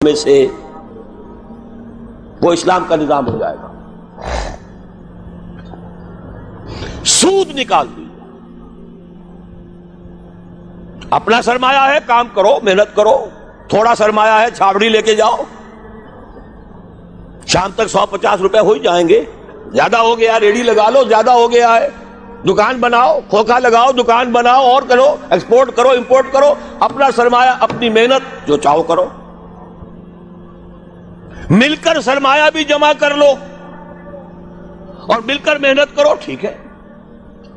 میں سے وہ اسلام کا نظام ہو جائے گا۔ سود نکال دیجیے، اپنا سرمایہ ہے کام کرو، محنت کرو، تھوڑا سرمایہ ہے چھاوڑی لے کے جاؤ، شام تک 150 روپے ہو ہی جائیں گے، زیادہ ہو گیا ریڈی لگا لو، زیادہ ہو گیا ہے دکان بناؤ، کھوکھا لگاؤ، دکان بناؤ اور کرو، ایکسپورٹ کرو، امپورٹ کرو، اپنا سرمایہ، اپنی محنت جو چاہو کرو، مل کر سرمایہ بھی جمع کر لو اور مل کر محنت کرو، ٹھیک ہے،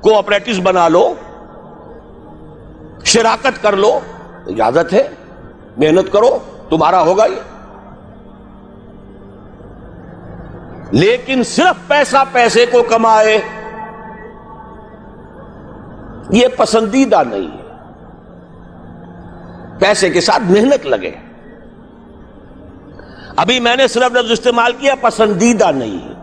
کوآپریٹوز بنا لو، شراکت کر لو، اجازت ہے، محنت کرو، تمہارا ہوگا یہ۔ لیکن صرف پیسہ پیسے کو کمائے یہ پسندیدہ نہیں ہے، پیسے کے ساتھ محنت لگے۔ ابھی میں نے صرف لفظ استعمال کیا پسندیدہ نہیں ہے،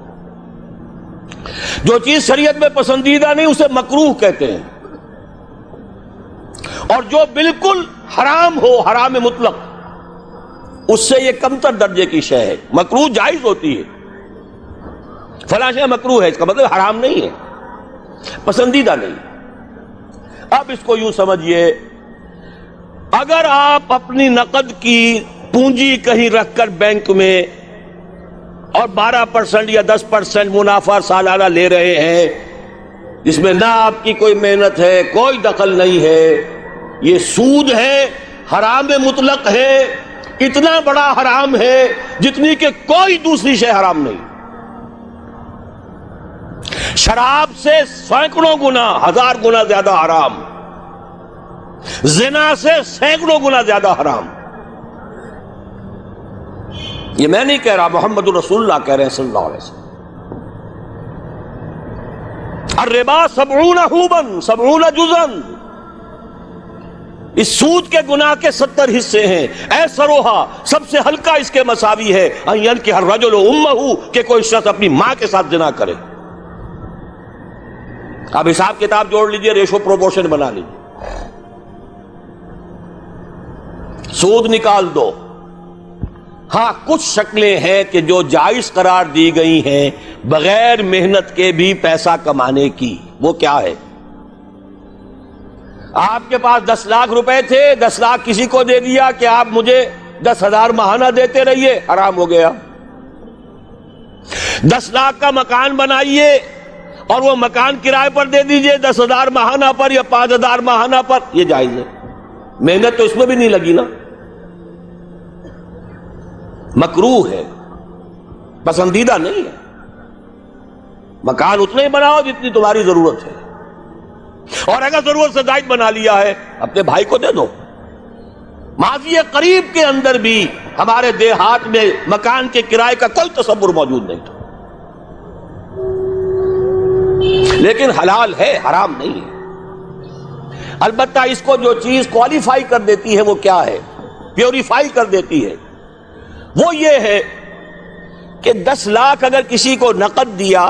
جو چیز شریعت میں پسندیدہ نہیں اسے مکروہ کہتے ہیں، اور جو بالکل حرام ہو، حرام مطلق، اس سے یہ کمتر درجے کی شے ہے۔ مکروہ جائز ہوتی ہے، فلاں شے مکروہ ہے، اس کا مطلب حرام نہیں ہے، پسندیدہ نہیں۔ اب اس کو یوں سمجھیے، اگر آپ اپنی نقد کی پونجی کہیں رکھ کر بینک میں اور 12% یا 10% منافع سالانہ لے رہے ہیں، جس میں نہ آپ کی کوئی محنت ہے، کوئی دخل نہیں ہے، یہ سود ہے، حرام مطلق ہے، اتنا بڑا حرام ہے جتنی کہ کوئی دوسری شے حرام نہیں۔ شراب سے سینکڑوں گنا، 1000 گنا زیادہ حرام، زنا سے سینکڑوں گنا زیادہ حرام۔ یہ میں نہیں کہہ رہا، محمد رسول اللہ کہہ رہے ہیں صلی اللہ علیہ وسلم۔ الربا 70 حوبا 70 جزءا، اس سود کے گناہ کے 70 حصے ہیں۔ ایسروہا، سب سے ہلکا اس کے مساوی ہے، ان ینکح الرجل امہ، کہ کوئی شخص اپنی ماں کے ساتھ زنا کرے۔ اب حساب کتاب جوڑ لیجئے، ریشو پروپورشن بنا لیجئے، سود نکال دو۔ ہاں کچھ شکلیں ہیں کہ جو جائز قرار دی گئی ہیں بغیر محنت کے بھی پیسہ کمانے کی، وہ کیا ہے؟ آپ کے پاس 10 لاکھ روپے تھے، 10 لاکھ کسی کو دے دیا کہ آپ مجھے 10,000 ماہانہ دیتے رہیے، حرام ہو گیا۔ 10 لاکھ کا مکان بنائیے اور وہ مکان کرائے پر دے دیجئے 10,000 ماہانہ پر یا 5,000 ماہانہ پر، یہ جائز ہے، محنت تو اس میں بھی نہیں لگی نا، مکروہ ہے، پسندیدہ نہیں ہے۔ مکان اتنا ہی بناؤ جتنی تمہاری ضرورت ہے، اور اگر ضرورت سے زائد بنا لیا ہے اپنے بھائی کو دے دو۔ ماضی قریب کے اندر بھی ہمارے دیہات میں مکان کے کرائے کا کوئی تصور موجود نہیں تھا، لیکن حلال ہے، حرام نہیں ہے۔ البتہ اس کو جو چیز کوالیفائی کر دیتی ہے وہ کیا ہے، پیوریفائی کر دیتی ہے، وہ یہ ہے کہ 10 لاکھ اگر کسی کو نقد دیا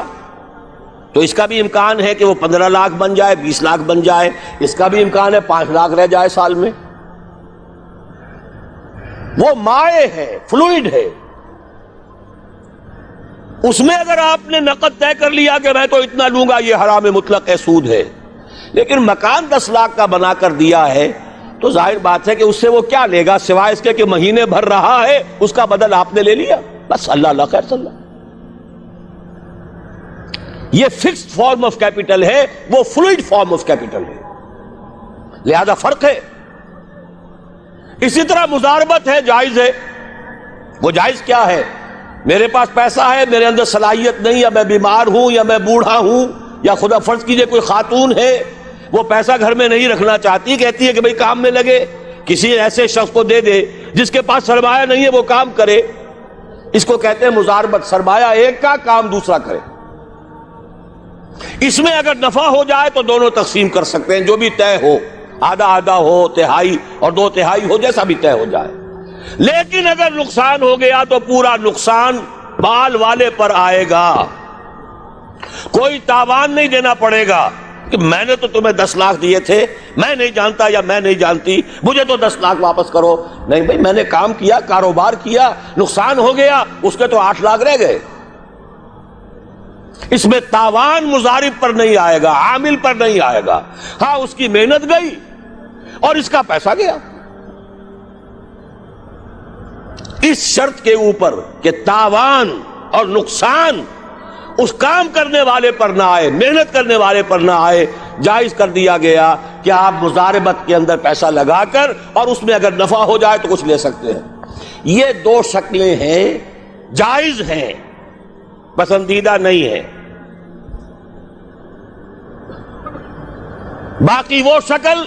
تو اس کا بھی امکان ہے کہ وہ 15 لاکھ بن جائے، 20 لاکھ بن جائے، اس کا بھی امکان ہے 5 لاکھ رہ جائے سال میں۔ وہ مائع ہے، فلوئڈ ہے، اس میں اگر آپ نے نقد طے کر لیا کہ میں تو اتنا لوں گا، یہ حرام مطلق ہے، سود ہے۔ لیکن مکان 10 لاکھ کا بنا کر دیا ہے تو ظاہر بات ہے کہ اس سے وہ کیا لے گا، سوائے اس کے کہ مہینے بھر رہا ہے، اس کا بدل آپ نے لے لیا، بس اللہ اللہ خیر صلی اللہ۔ یہ فکسڈ فارم آف کیپٹل ہے، وہ فلوئڈ فارم آف کیپٹل ہے، لہذا فرق ہے۔ اسی طرح مضاربت ہے، جائز ہے۔ وہ جائز کیا ہے؟ میرے پاس پیسہ ہے، میرے اندر صلاحیت نہیں، یا میں بیمار ہوں، یا میں بوڑھا ہوں، یا خدا فرض کیجئے کوئی خاتون ہے وہ پیسہ گھر میں نہیں رکھنا چاہتی، کہتی ہے کہ بھئی کام میں لگے، کسی ایسے شخص کو دے دے جس کے پاس سرمایہ نہیں ہے، وہ کام کرے، اس کو کہتے ہیں مضاربت، سرمایہ ایک کا، کام دوسرا کرے۔ اس میں اگر نفع ہو جائے تو دونوں تقسیم کر سکتے ہیں، جو بھی طے ہو، آدھا آدھا ہو، تہائی اور 2 تہائی ہو، جیسا بھی طے ہو جائے۔ لیکن اگر نقصان ہو گیا تو پورا نقصان مال والے پر آئے گا، کوئی تاوان نہیں دینا پڑے گا، کہ میں نے تو تمہیں 10 لاکھ دیے تھے، میں نہیں جانتا یا میں نہیں جانتی، مجھے تو 10 لاکھ واپس کرو. نہیں بھائی، میں نے کام کیا، کاروبار کیا، نقصان ہو گیا، اس کے تو 8 لاکھ رہ گئے. اس میں تاوان مضارب پر نہیں آئے گا، عامل پر نہیں آئے گا. ہاں اس کی محنت گئی اور اس کا پیسہ گیا. اس شرط کے اوپر کہ تاوان اور نقصان اس کام کرنے والے پر نہ آئے، محنت کرنے والے پر نہ آئے، جائز کر دیا گیا کہ آپ مضاربت کے اندر پیسہ لگا کر اور اس میں اگر نفع ہو جائے تو کچھ لے سکتے ہیں. یہ 2 شکلیں ہیں، جائز ہیں، پسندیدہ نہیں ہے. باقی وہ شکل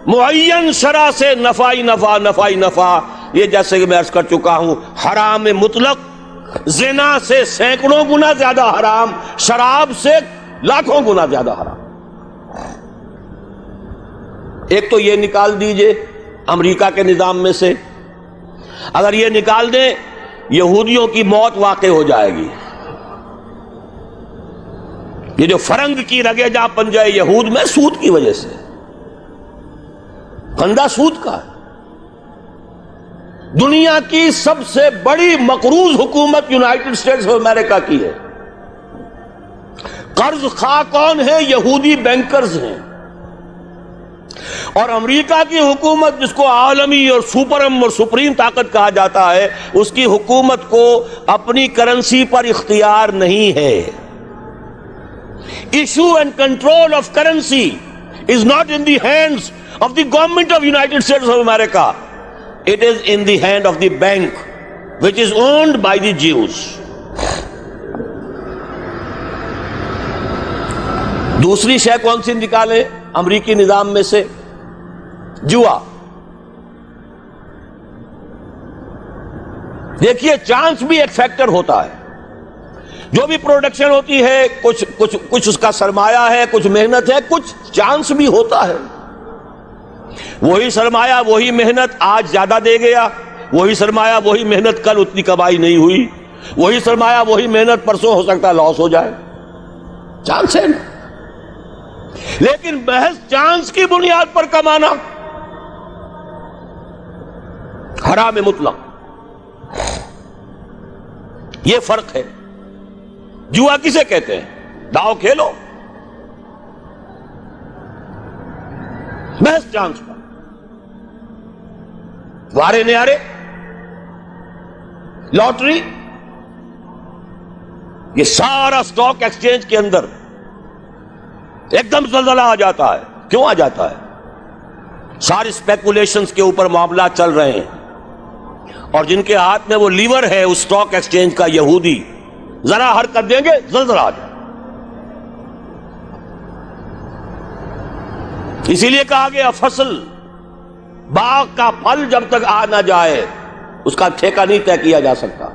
معین شرع سے نفعی نفع، یہ جیسے کہ میں عرض کر چکا ہوں، حرام مطلق، زنا سے سینکڑوں گنا زیادہ حرام، شراب سے لاکھوں گنا زیادہ حرام. ایک تو یہ نکال دیجئے امریکہ کے نظام میں سے، اگر یہ نکال دیں یہودیوں کی موت واقع ہو جائے گی. یہ جو فرنگ کی رگے جہاں پن جائے یہود میں، سود کی وجہ سے، پھندا سود کا ہے. دنیا کی سب سے بڑی مقروض حکومت یونائٹڈ اسٹیٹس آف امریکہ کی ہے. قرض خواہ کون ہے؟ یہودی بینکرز ہیں. اور امریکہ کی حکومت، جس کو عالمی اور سپرم اور سپریم طاقت کہا جاتا ہے، اس کی حکومت کو اپنی کرنسی پر اختیار نہیں ہے. Issue and control of currency is not in the hands of the government of United States of America. It is in the hand of the bank, which is owned by the Jews. دوسری شے کون سی نکالے امریکی نظام میں سے؟ جوا. دیکھیے چانس بھی ایک فیکٹر ہوتا ہے. جو بھی پروڈکشن ہوتی ہے، کچھ اس کا سرمایہ ہے، کچھ محنت ہے، کچھ چانس بھی ہوتا ہے. وہی سرمایہ وہی محنت آج زیادہ دے گیا، وہی سرمایہ وہی محنت کل اتنی کمائی نہیں ہوئی، وہی سرمایہ وہی محنت پرسوں ہو سکتا ہے لاس ہو جائے. چانس ہے نا. لیکن محض چانس کی بنیاد پر کمانا حرام مطلق. یہ فرق ہے. جوا کسے کہتے ہیں؟ داؤ کھیلو محض چانس پر، وارے نیارے، لاٹری. یہ سارا سٹاک ایکسچینج کے اندر ایک دم زلزلہ آ جاتا ہے. کیوں آ جاتا ہے؟ ساری اسپیکولیشنز کے اوپر معاملات چل رہے ہیں، اور جن کے ہاتھ میں وہ لیور ہے اس سٹاک ایکسچینج کا، یہودی، ذرا حرکت دیں گے زلزلہ آ جائے. اسی لیے کہا گیا فصل، باغ کا پھل جب تک آ نہ جائے اس کا ٹھیکہ نہیں طے کیا جا سکتا.